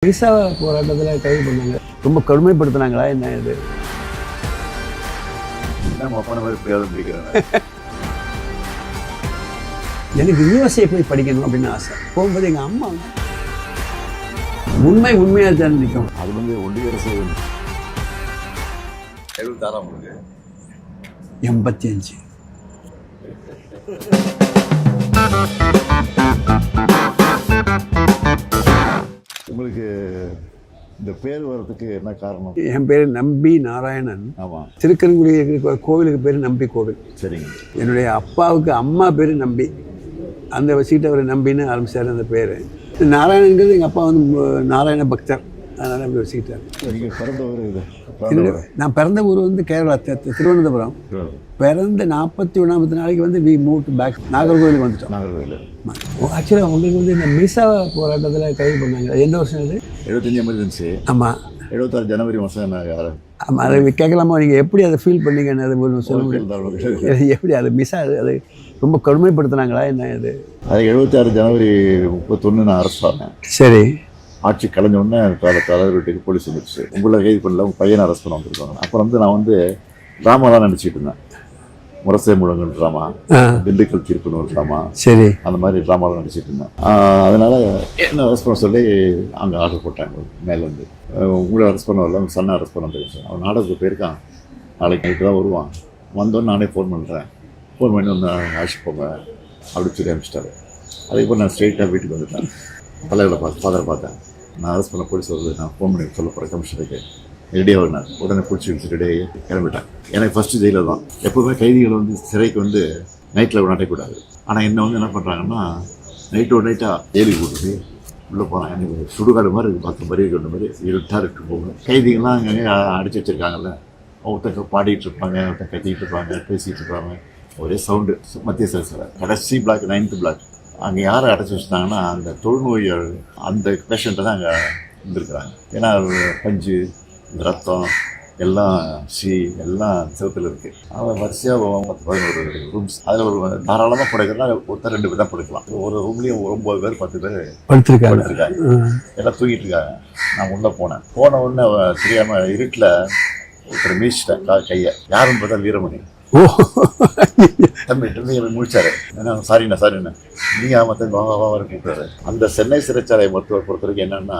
Visa போராட்டத்தில் கைது பண்ணாங்க. ரொம்ப கடுமைப்படுத்தினாங்களா என்ன இது? எனக்கு யூஎஸ்ஏ போய் படிக்கணும் அப்படின்னு ஆசை. போகும்போது எங்கள் அம்மா உண்மையாக தான் நிற்கும். அது வந்து ஒன்றிய அரசு 86 உங்களுக்கு இந்த பேர் வர்றதுக்கு என்ன காரணம்? என் பேர் நம்பி நாராயணன். ஆமாம். திருக்கன்குடி இருக்கிற கோவிலுக்கு பேர் நம்பி கோவில். சரிங்க. என்னுடைய அப்பாவுக்கு அம்மா பேர் நம்பி, அந்த வச்சுக்கிட்டு அவர் நம்பின்னு ஆரம்பித்தார் அந்த பேர். நாராயணங்கிறது எங்கள் அப்பா வந்து நாராயண பக்தர், அதனால் அப்படி வச்சுக்கிட்டார். நீங்கள் பிறந்த ஊர் இது? நான் பிறந்த ஊர் வந்து கேரளா, திருவனந்தபுரம். பிறந்த 41ஆவது நாளைக்கு வந்து வி மூவ் டு பேக் நாகர்கோவிலுக்கு வந்துட்டோம். நாகர்கோவில். ஆக்சுவலாக உங்களுக்கு வந்து இந்த மிசா போராட்டத்தில் கைது பண்ணாங்க. எந்த வருஷம் அது? 75 எமர்ஜென்சி. ஆமாம். 76 ஜனவரி மாதம். ஆமாம், அதை கேட்கலாமா? நீங்கள் எப்படி அதை ஃபீல் பண்ணீங்கன்னு அது ஒரு சொல்ல முடியும்? எப்படி அது மிசா அது ரொம்ப கடுமைப்படுத்தினாங்களா என்ன இது? அது 76 ஜனவரி 31 நான் அரெஸ்ட் ஆனேன். சரி. ஆட்சி கலைஞ்ச உடனே தலைவர் வீட்டுக்கு போலீஸ் வந்துடுச்சு. உங்களை கைது பண்ணல, உங்கள் பையனை அரெஸ்ட் பண்ண வந்திருக்காங்க. அப்புறம் வந்து நான் வந்து ட்ராமா தான் நினச்சிட்டு இருந்தேன். முரசே முழங்கு ட்ராமா, திண்டுக்கல் தீர்ப்புன்னு ஒரு ட்ராமா. சரி. அந்த மாதிரி ட்ராமாவில் நடிச்சிட்டு இருந்தேன். அதனால் என்ன அரெஸ்ட் பண்ண சொல்லி அங்கே ஆர்டர் போட்டாங்க மேலேருந்து. உங்களை அரெஸ்ட் பண்ண வரல, உங்கள் சன்னை அரெஸ்ட் பண்ண தெரியும். அவன் நாடகத்துக்கு போயிருக்கான், நாளைக்கு நைட்டு தான் வருவான். வந்தோன்னு நானே ஃபோன் பண்ணுறேன், ஃபோன் பண்ணி ஒன்று அழைச்சிட்டு போங்க அப்படின்னு சொல்லி அனுப்பிச்சிட்டாரு. அதுக்கப்புறம் நான் ஸ்ட்ரெயிட்டாக வீட்டுக்கு வந்துட்டேன். தலைவரை ஃபாதரை பார்த்தேன். நான் அரெஸ்ட் பண்ண போலீஸ் வருது, நான் ஃபோன் பண்ணி சொல்ல போகிறேன் கமிஷனருக்கு. ரெடியாக வரேன். உடனே பிடிச்சி வச்சு ரெடியாகி கிளம்பிட்டேன். எனக்கு ஃபஸ்ட்டு ஜெயிலில் தான். எப்போவுமே கைதிகள் வந்து சிறைக்கு வந்து நைட்டில் நடக்கக்கூடாது. ஆனால் என்ன வந்து என்ன பண்ணுறாங்கன்னா, நைட்டோட நைட்டாக ஜெயிலுக்கு கூட்டு உள்ளே போகிறாங்க. எனக்கு சுடுகாடு மாதிரி இருக்குது, 10 மணி கொண்ட மாதிரி இருட்டாக இருக்கு போகும். கைதிகள்லாம் அங்கங்கே அடிச்சு வச்சுருக்காங்கல்ல, ஒருத்தங்க பாடிட்டு இருப்பாங்க, ஒருத்தங்க கத்திக்கிட்டு இருப்பாங்க, பேசிகிட்டு இருப்பாங்க, ஒரே சவுண்டு. மத்திய சிறை கடைசி பிளாக் 9th பிளாக். அங்கே யாரை அடைச்சி வச்சுட்டாங்கன்னா, அந்த தொழுநோயால் அந்த பேஷண்ட்டை தான் அங்கே இருந்திருக்கிறாங்க. ஏன்னா பஞ்சு, ரத்தம் எல்லாம் எல்லாம் சிவத்தில் இருக்குது. அவன் வரிசையாக 11 ரூம்ஸ். அதில் ஒரு தாராளமாக படுக்கிறதா ஒருத்தர் 2 பேர் தான் படுக்கலாம். ஒரு ரூம்லேயும் 9 பேர் 10 பேர் படுத்துருக்காங்க. எல்லாம் தூங்கிட்டு இருக்காங்க. நான் உள்ளே போனேன். போன உடனே தெரியாமல் இருட்டில் ஒருத்தர் மீச்சிட்டேன் கையை. யாருன்னு பார்த்தா வீரமணி. தம்பி முடிச்சாரு. ஏன்னா சாரிண்ணா நீங்கள் மற்ற வாங்க கூப்பிட்டாரு. அந்த சென்னை சிறைச்சாலை மருத்துவர் பொறுத்த வரைக்கும் என்னன்னா,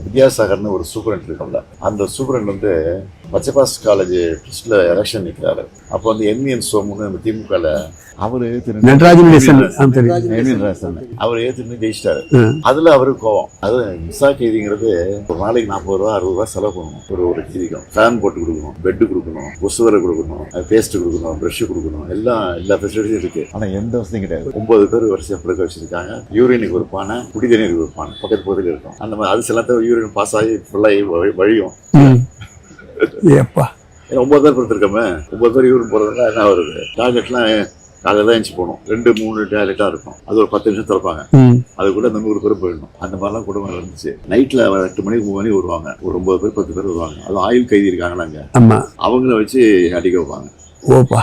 வித்யாசாகர்னு ஒரு சூப்பரண்ட் இருக்கல. அந்த சூப்பரண்ட் வந்து பச்சைபாஸ் காலேஜ் ட்ரஸ்ட்ல எலெக்ஷன் நிற்கிறாரு. அப்போ வந்து எம்என் சோமுன்னு நம்ம திமுகல அவரு நடராஜன் அவர் ஏற்று ஜெயிச்சிட்டாரு. அதுல அவருக்கு கோவம். அது மிசா கைதிங்கிறது ஒரு நாளைக்கு 40 ரூபா 60 ரூபா செலவு பண்ணணும். ஒரு கைதிக்கும் ஃபேன் போட்டு கொடுக்கணும், பெட்டு கொடுக்கணும், கொசுவரை கொடுக்கணும், பேஸ்ட் கொடுக்கணும், ப்ரஷ் கொடுக்கணும், எல்லா ஃபெசிலிட்டியும் இருக்கு. ஆனா எந்த வசதியும் கிடையாது. 9 பேர் வரிசையா படுக்க வச்சிருக்காங்க. யூரினுக்கு ஒரு பானை, குடிதண்ணீருக்கு ஒரு பானை பக்கத்து பக்கத்துல இருக்கும். அந்த மாதிரி அது சில யூரின் பாஸ் ஆகி ஃபுல்லாகி வழியும். 9 பேர் படுத்திருக்கோமே, 9 பேர் யூரின் போறதுனால என்ன வருது? டாய்லெட்லாம் காலையில் தான் எழுச்சி போகணும். 2-3 டாய்லெட்டாக இருக்கும். அது ஒரு 10 நிமிஷம் திறப்பாங்க. அது கூட அந்த 100 பேர் போயிடணும். அந்த மாதிரிலாம் குடும்பம் இருந்துச்சு. நைட்டில் 8 மணிக்கு 3 மணிக்கு வருவாங்க. ஒரு 9 பேர் 10 பேர் வருவாங்க. அதுவும் ஆயுள் கைதி இருக்காங்களா அங்கே, அவங்கள வச்சு அடிக்க வைப்பாங்க. ஓப்பா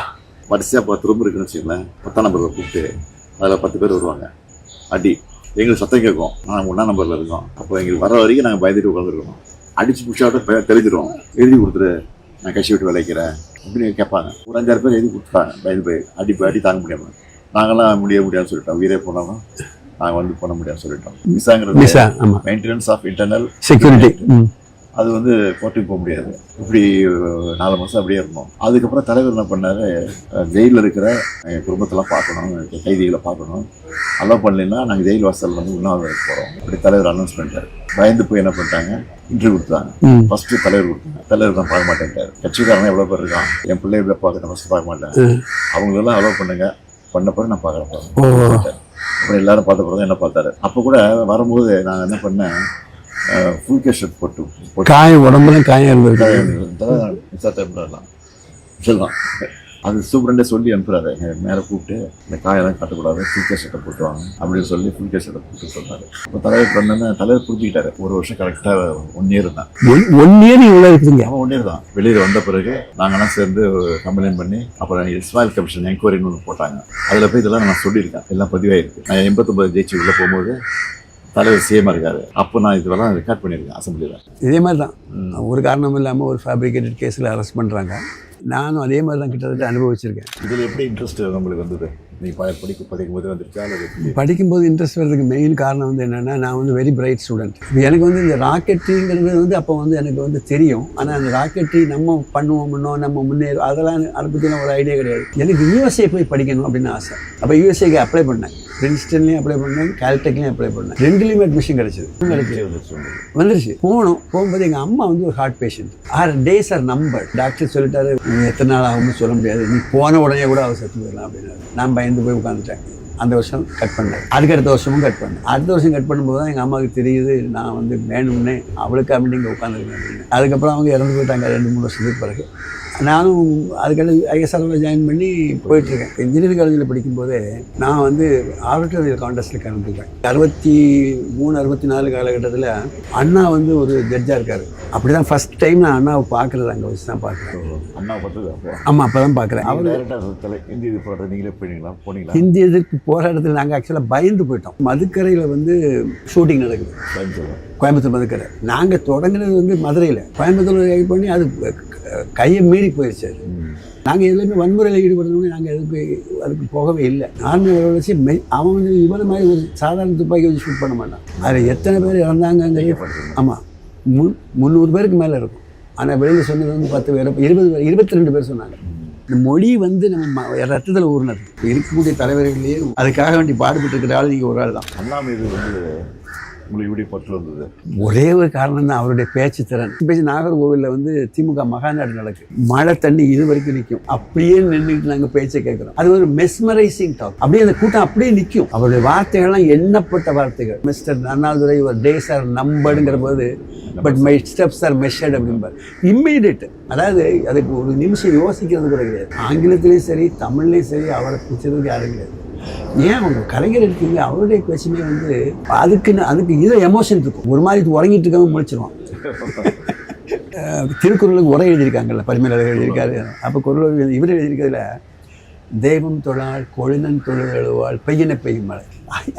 வரிசையாக 10 ரூம் இருக்குன்னு வச்சுக்கங்களேன். 10ஆம் நம்பரில் கூப்பிட்டு அதில் 10 பேர் வருவாங்க. அடி எங்களுக்கு சத்தம் கேட்கும். நாங்கள் 1ஆம் நம்பரில் இருக்கோம். அப்போ எங்களுக்கு வர வரைக்கும் நாங்கள் பயந்துட்டு உட்காந்துருக்கோம். அடிச்சு பிடிச்சாவிட்ட தெரிஞ்சிடும். எழுதி கொடுத்துரு, நான் கட்சி விட்டு விளைக்கிறேன் அப்படின்னு கேட்பாங்க. ஒரு 5-6 பேர் எழுதி கொடுத்துட்டாங்க. பயந்து போய் அடி தாங்க முடியாமல் நாங்களாம் முடியாதுன்னு சொல்லிட்டோம். உயிரே போனாலும் நாங்கள் வந்து பண்ண முடியாதுன்னு சொல்லிட்டோம். மிசாங்கிறது மெயின்டெனன்ஸ் ஆஃப் இன்டர்னல் செக்யூரிட்டி. அது வந்து கோர்ட்டுக்கு போக முடியாது. இப்படி 4 மாதம் அப்படியே இருந்தோம். அதுக்கப்புறம் தலைவர் என்ன பண்ணாரு, ஜெயிலில் இருக்கிற எங்கள் குடும்பத்தெல்லாம் பார்க்கணும், கைதிகளை பார்க்கணும், அலோவ் பண்ணலைன்னா நாங்கள் ஜெயில் வாசல் வந்து உண்ணாவிரதம் போகிறோம் அப்படி தலைவர் அனௌன்ஸ் பண்ணிட்டாரு. பயந்து போய் என்ன பண்ணிட்டாங்க, இன்டர்வியூ கொடுத்தாங்க. ஃபர்ஸ்ட் தலைவர் கொடுத்தாங்க. தலைவர் தான் பார்க்க மாட்டேன்ட்டாரு. கட்சிக்காரன் எவ்வளோ பேர் இருக்கான், என் பிள்ளைகளை பார்க்க ஃபர்ஸ்ட் பார்க்க மாட்டேன், அவங்களெல்லாம் அலோவ் பண்ணுங்க, பண்ண பிறகு நான் பார்க்குறேன். அப்புறம் எல்லாரும் பார்த்த பிறகு என்ன பார்த்தாரு. அப்போ கூட வரும்போது நான் என்ன பண்ணேன், ஃபுல் கேஷ் ஷர்ட் போட்டு காயம் உடம்புல காயம் சொல்லலாம். அது சூப்பரண்டே சொல்லி அனுப்புறாரு. மேலே கூப்பிட்டு இந்த காயெல்லாம் காட்டக்கூடாது, ஃபுல் கேஷ் ஷர்ட்டை போட்டுவாங்க அப்படின்னு சொல்லி ஃபுல் கேஷ் ஷர்ட்டை போட்டு சொன்னாரு. இப்போ தலைவர் பண்ணோன்னா தலைவர் புரிஞ்சுக்கிட்டாரு. 1 வருஷம் கரெக்டாக 1 இயர் தான். 1 இயர் இவ்வளோ இருக்குதுங்க. அவன் 1 இயர் தான். வெளியில் வந்த பிறகு நாங்கள்லாம் சேர்ந்து கம்ப்ளைண்ட் பண்ணி அப்புறம் இஸ்மாயில் கமிஷன் என்கொயரின்னு ஒன்று போட்டாங்க. அதில் போய் இதெல்லாம் நான் சொல்லியிருக்கேன், எல்லாம் பதிவாயிருக்கு. நான் 89 ஜெயிச்சு உள்ளே போகும்போது தலைவர் சிஎம் இருக்காரு. அப்போ நான் இதெல்லாம் ரெக்கார்ட் பண்ணியிருக்கேன் அசம்பிளியில். இதே மாதிரி தான் ஒரு காரணமும் இல்லாமல் ஒரு ஃபேப்ரிகேட்டட் கேஸில் அரெஸ்ட் பண்ணுறாங்க. நானும் அதே மாதிரி தான் கிட்டத்தட்ட அனுபவிச்சிருக்கேன். இதில் எப்படி இன்ட்ரெஸ்ட் உங்களுக்கு வந்தது? நீங்கள் படிக்கும்போது வந்துருச்சா? படிக்கும்போது இன்ட்ரெஸ்ட் வர்றதுக்கு மெயின் காரணம் வந்து என்னென்னா, நான் வந்து வெரி பிரைட் ஸ்டூடெண்ட். எனக்கு வந்து இந்த ராக்கெட்ரிங்கிறது வந்து அப்போ வந்து எனக்கு வந்து தெரியும். ஆனால் அந்த ராக்கெட்ரி நம்ம பண்ணுவோம்னோ நம்ம முன்னேறும் அதெல்லாம் அதை பற்றின ஒரு ஐடியா கிடையாது. எனக்கு யூஎஸ்ஏ போய் படிக்கணும் அப்படின்னு ஆசை. அப்போ யூஎஸ்ஏக்கு அப்ளை பண்ணேன். பிரின்ஸ்டன்லேயும் அப்ளை பண்ணேன், கால்டெக்லேயும் அப்ளை பண்ணேன். ரெண்டுலேயுமே அட்மிஷன் கிடச்சிது. வந்துருச்சு. போகும்போது எங்கள் அம்மா வந்து ஒரு ஹார்ட் பேஷண்ட். 6 days ஆர் நம்பர். டாக்டர் சொல்லிட்டாரு, எத்தனை நாள் ஆகும்னு சொல்ல முடியாது, நீ போன உடனே கூட அவர் செத்து போயிடலாம் அப்படின்னாரு. நான் பயந்து போய் உட்காந்துட்டேன். அந்த வருஷம் கட் பண்ணேன். அதுக்கு அடுத்த வருஷமும் கட் பண்ணேன். அடுத்த வருஷம் கட் பண்ணும்போது தான் எங்கள் அம்மாவுக்கு தெரியுது நான் வந்து வேணும்னே அவளுக்கு அப்படி இங்கே உட்காந்துருக்கேன் அப்படின்னு. அதுக்கப்புறம் அவங்க இறந்து போயிட்டாங்க 2-3 வருஷத்துக்கு பிறகு. நானும் அதுக்கடுத்து ஐஎஸ்ஆர்ல ஜாயின் பண்ணி போயிட்டுருக்கேன். இன்ஜினியரிங் காலேஜில் படிக்கும்போதே நான் வந்து ஆடிட்டோரியல் கான்டெஸ்ட்டில் கலந்துருக்கேன். 63-64 காலகட்டத்தில் அண்ணா வந்து ஒரு ஜட்ஜாக இருக்கார். அப்படி தான் ஃபஸ்ட் டைம் நான் அண்ணாவை பார்க்குறது அங்கே வச்சு தான் பார்க்குறேன். அண்ணா பார்த்து ஆமாம், அப்போ தான் பார்க்குறேன். அவர் ஹிந்தி இது போடுற நீங்களே போனீங்களா? ஹிந்தி எதிர்ப்பு போராட்டத்தில் நாங்கள் ஆக்சுவலாக பயந்து போயிட்டோம். மதுக்கரையில் வந்து ஷூட்டிங் நடக்குது, கோயம்புத்தூர் மதுக்கரை. நாங்கள் தொடங்கினது வந்து மதுரையில். கோயம்புத்தூர் பண்ணி அது கையை மீறி போயிடுச்சு. நாங்கள் எதுலையுமே வன்முறையில் ஈடுபடுறோம்னு நாங்கள் அதுக்கு போகவே இல்லை. ஆர்மி வச்சு அவன் வந்து இவரை மாதிரி ஒரு சாதாரண துப்பாக்கி வச்சு ஷூட் பண்ண மாட்டான். அதில் எத்தனை பேர் இறந்தாங்க? ஆமாம், 300 பேருக்கு மேலே இருக்கும். ஆனால் வெளியில் சொன்னது வந்து 10 பேர், 20 பேர், 22 பேர் சொன்னாங்க. இந்த மொழி வந்து நம்ம ரத்தத்தில் ஊர்னது. இருக்கக்கூடிய தலைவர்களையே அதுக்காக வேண்டி பாடுபட்டு இருக்கிற ஆள் நீங்கள் ஒரு ஆள் தான். அண்ணா மீது வந்து உங்களுக்கு இப்படி பற்று வந்தது? ஒரே ஒரு காரணம் தான், அவருடைய பேச்சு திறன். நாகர்கோவிலில் வந்து திமுக மகாநாடு நடக்கு. மழை தண்ணி இது வரைக்கும் நிற்கும். அப்படியே நின்றுட்டு நாங்கள் பேச்சை கேட்குறோம். அது ஒரு மெஸ்மரைசிங் டாக். அப்படியே அந்த கூட்டம் அப்படியே நிற்கும். அவருடைய வார்த்தைகள்லாம் எண்ணப்பட்ட வார்த்தைகள். மிஸ்டர் அண்ணாதுரை ஒரு டேஸ் ஆர் நம்பர்டுங்கிற போது but my steps R measured அப்படிம்பார். இம்மீடியட். அதாவது அதுக்கு ஒரு நிமிஷம் யோசிக்கிறது கூட கிடையாது. ஆங்கிலத்திலையும் சரி தமிழ்லையும் சரி அவரை பிடிச்சதுக்கு யாரும் கிடையாது. ஏன் அவங்க கலைஞர் எடுத்தீங்க, அவருடைய பேச்சுமே வந்து அதுக்கு இதை எமோஷன் இருக்கும். ஒரு மாதிரி உறங்கிட்டு இருக்காம முழிச்சிருவான். திருக்குறளுக்கு உரை எழுதியிருக்காங்கல்ல, பரிமேலழகர் எழுதியிருக்காரு. அப்போ குறள் இவர் எழுதியிருக்கிறதுல தெய்வம் தொழாள் கொழுநன் தொழில் எழுவாள் பெய்யனை பெய்யும் மழை.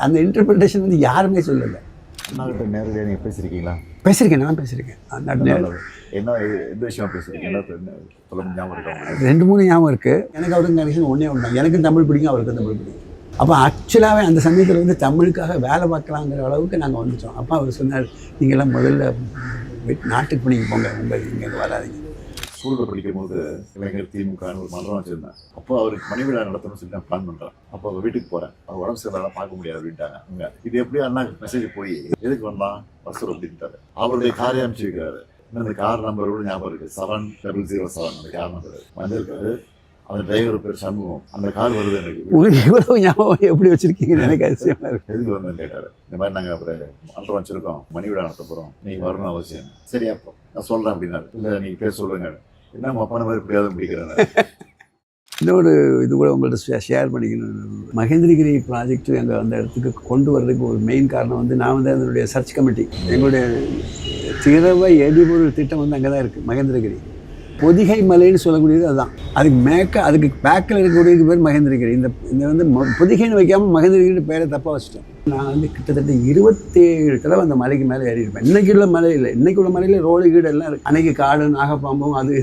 அந்த இன்டர்பிரிட்டேஷன் வந்து யாருமே சொல்லலை. அண்ணாகிட்ட நேரடியாக நீங்கள் பேசியிருக்கீங்களா? பேசியிருக்கேன், நான் பேசியிருக்கேன். என்ன எந்த விஷயம் பேசியிருக்கீங்க? என்ன ஞாபகம் இருக்கா? 2-3 ஞாபகம் இருக்குது. எனக்கு அவருக்கு கனெக்ஷன் ஒன்றே ஒன்று தான். எனக்கும் தமிழ் பிடிக்கும், அவருக்கும் தமிழ் பிடிக்கும். அப்போ ஆக்சுவலாகவே அந்த சமயத்தில் வந்து தமிழுக்காக வேலை பார்க்கலாங்கிற அளவுக்கு நாங்கள் வந்துட்டோம். அப்போ அவர் சொன்னார், நீங்கள்லாம் முதல்ல நாட்டுக்கு பணிக்கு போங்க, இங்கே வராதிங்க. ஸ்கூலில் படிக்கும்போது இளைஞர் திமுக ஒரு மன்றம் வச்சுருந்தேன். அப்போ அவருக்கு மணி விழா நடத்தணும்னு சொல்லி நான் பிளான் பண்ணுறேன். அப்போ அவர் வீட்டுக்கு போகிறேன். அவர் உடம்பு சரியில்லாம் பார்க்க முடியாது அப்படின்ட்டாங்க. அவங்க இது எப்படி அண்ணா மெசேஜ் போய் எதுக்கு வந்தான் வசூர் அப்படின்ட்டாரு. அவருடைய காரை அனுப்பிச்சு வைக்கிறாரு. இந்த கார் நம்பர் கூட ஞாபகம் இருக்குது, 7007. அந்த கார் நம்பர் வந்திருக்காரு. அந்த டிரைவர் பேர் சண்முகம். அந்த கார் வருது. எனக்கு உங்களுக்கு இவ்வளோ ஞாபகம் எப்படி வச்சுருக்கீங்கன்னு எனக்கு அதிசயமாக இருக்குது. எதுக்கு வரணும்னு கேட்டார். இந்த மாதிரி நாங்கள் அப்புறம் மன்றம் வச்சுருக்கோம், மணி விழா நடத்த போகிறோம், நீங்கள் வரணும் அவசியம். சரி, அப்போ நான் சொல்கிறேன் அப்படின்னாரு. இல்லை நீங்கள் பேர் சொல்லுங்க. என்ன அப்பான மாதிரி பிடிக்காத பிடிக்கிறேன். இன்னொரு இது கூட உங்கள்கிட்ட ஷேர் பண்ணிக்கணும். மகேந்திரகிரி ப்ராஜெக்ட் எங்கள் அந்த இடத்துக்கு கொண்டு வர்றதுக்கு ஒரு மெயின் காரணம் வந்து நான் வந்து அதனுடைய சர்ச் கமிட்டி, எங்களுடைய திரவ எரிபொருள் திட்டம் வந்து அங்கே தான் இருக்குது. மகேந்திரகிரி பொதிகை மலைன்னு சொல்லக்கூடியது அதுதான். அதுக்கு பேக்கில் இருக்கக்கூடியதுக்கு பேர் மகேந்திரகிரி. இந்த வந்து பொதிகைன்னு வைக்காமல் மகேந்திரகிரி பேரை தப்பாக வச்சுட்டோம். நான் வந்து கிட்டத்தட்ட 27 தடவை அந்த மலைக்கு மேலே ஏறி இருப்பேன். இன்றைக்கி உள்ள மலை இல்லை, இன்றைக்கி உள்ள மலையில் ரோடு கீடு எல்லாம் இருக்குது. அன்றைக்கி காடு நாகப்பாம்பும் அது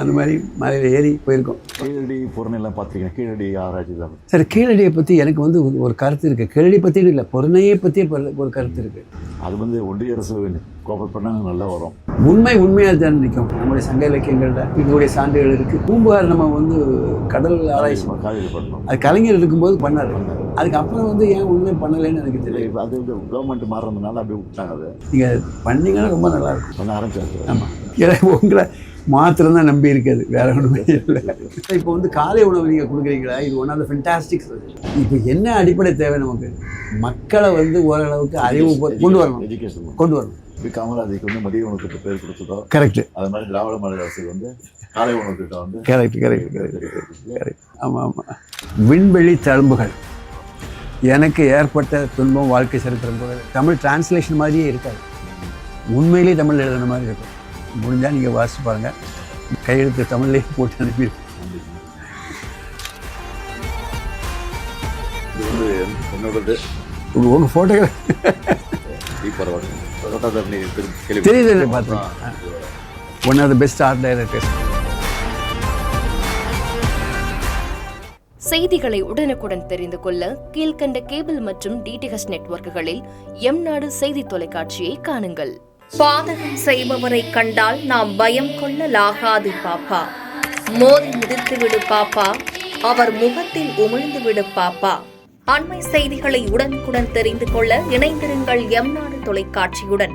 அந்த மாதிரி மலையில் ஏறி போயிருக்கோம். கீழடி பொருணையெல்லாம் பார்த்துருக்கேன். கீழடி ஆராய்ச்சி தான் சார். கீழடியை பற்றி எனக்கு வந்து ஒரு கருத்து இருக்குது. கீழடி பற்றி இல்லை, பொருணையை பற்றி ஒரு கருத்து இருக்குது. அது வந்து ஒன்றிய அரசு கோஆப்ரேட் பண்ணால் நல்லா வரும். உண்மையாக தான் நிற்கும். நம்முடைய சங்க இலக்கியங்களில் இருக்கக்கூடிய சான்றுகள் இருக்குது. பூம்புகார் நம்ம வந்து கடல் ஆராய்ச்சி பண்ணணும். அது கலைஞர் இருக்கும்போது பண்ணார். அதுக்கப்புறம் வந்து ஏன் உண்மை பண்ணலைன்னு எனக்கு தெரியும். அது வந்து கவர்மெண்ட் மாறுறதுனால அப்படியே விட்டாங்க. அதை நீங்கள் பண்ணிங்கன்னா ரொம்ப நல்லாயிருக்கும். பண்ண ஆரம்பிச்சாச்சு. ஆமாம், எனக்கு உங்களை மாத்திரம் தான் நம்பி இருக்காது, வேற ஒன்றுமே இல்லை. இப்போ வந்து காலை உணவு நீங்கள் கொடுக்குறீங்களா, இது ஒன் ஆஃப் த ஃபென்டாஸ்டிக். இப்போ என்ன அடிப்படை தேவை நமக்கு? மக்களை வந்து ஓரளவுக்கு அறிவு கொண்டு வரணும், எஜுகேஷன் கொண்டு வரணும். காமராஜுக்கு வந்து மதிய உணவு திட்டம் பேர் கொடுத்ததோ கரெக்ட். அது மாதிரி திராவிட மாடல் அரசு வந்து காலை உணவு திட்டம் வந்து கரெக்ட். ஆமாம். விண்வெளி தழும்புகள் எனக்கு ஏற்பட்ட துன்பம் வாழ்க்கை சரித்திரம் போது தமிழ் டிரான்ஸ்லேஷன் மாதிரியே இருக்காது. உண்மையிலேயே தமிழ் எழுதுன மாதிரி இருக்கும். முடிஞ்சால் நீங்கள் வாசிச்சு பாருங்கள். கையெழுத்து தமிழ்லேயே போட்டு அனுப்பியிருக்கேன். இது வந்து என்னோடது. உங்கள் ஃபோட்டோகிராஃபி தெரியுது பார்த்தேன். One of the best art directors. செய்திகளை உடனுக்குடன் தெரிந்து கொள்ள கீழ்கண்ட கேபிள் மற்றும் டிடிஹெச் நெட்வொர்க்குகளில் எம்நாடு செய்தி தொலைக்காட்சியை காணுங்கள். பாதகம் செய்பவரை கண்டால் நாம் பயம் கொள்ளலாகாது பாப்பா. மோதி மிதித்து விடு பாப்பா, அவர் முகத்தில் உமிழ்ந்து விடு பாப்பா. அண்மை செய்திகளை உடனுக்குடன் தெரிந்து கொள்ள இணைந்திருங்கள் எம்நாடு தொலைக்காட்சியுடன்.